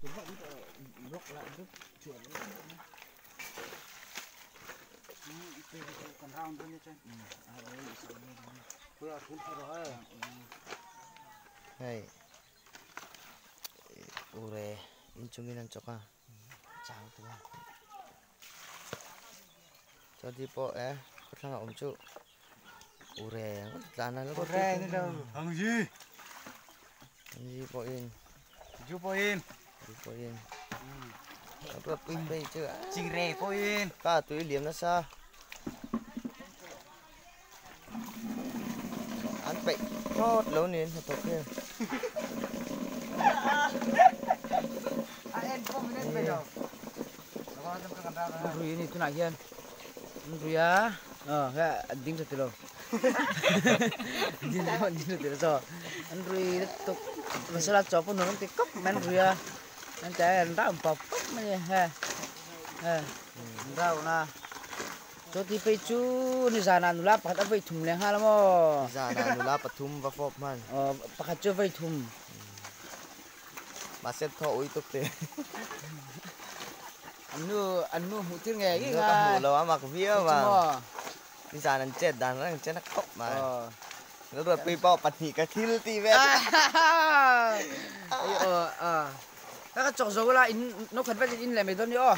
Gốc lại rất chuyển còn hao nữa chứ. Vừa cũng phải rồi. Này ure inchunginan choka chào tụi cho đi bộ có thằng ông chú ure lana nó có Ure đi đâu? Hằng gì? đi bộ in Chú Poin. đi bộ in nó pin pin chứ Chinh rè Poin. cả túi liếm nó sao ăn bậy tốt lâu nên thật tốt kia Em không nên bây giờ. Nó có cần ra rồi. Rui ini tu nak kian. Rui ya. Kayak anjing tu lo. Anjing tu so. Rui tu masalah coba nurun tikop main rui ya. Nanti anda empap mana ha. Anda una. Cho thì phải chú ni sana nula pakat apa thum leng hal mo. ra là nula pathum và phop man Pakat cho phải thum. bà sẽ thọ uy tục thế Anu mutir nghe cái nó nga. hủ lâu mà vía mà đi ra nó chết đàn nó chết nó khóc mà nó đuổi pi bao bật nhị cái thiếu ti về Các cái chọc dấu là in nó khẩn phải in lại mấy tuần nữa.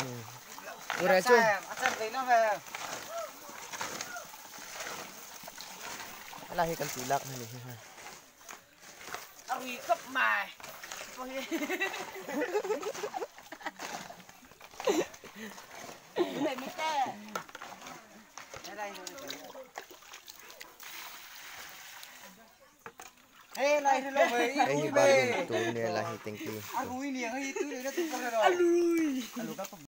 Rồi đấy chứ. Ăn gì nó về. là khi cần chỉ lắc này này Rui cấp mài. Này mới té. Đây rồi. Ê này thì lo về. đây thì bà tụi này là thì tình kỳ Ăn uống nhiều hay thứ này nó tụi con rồi. Alui. Alo các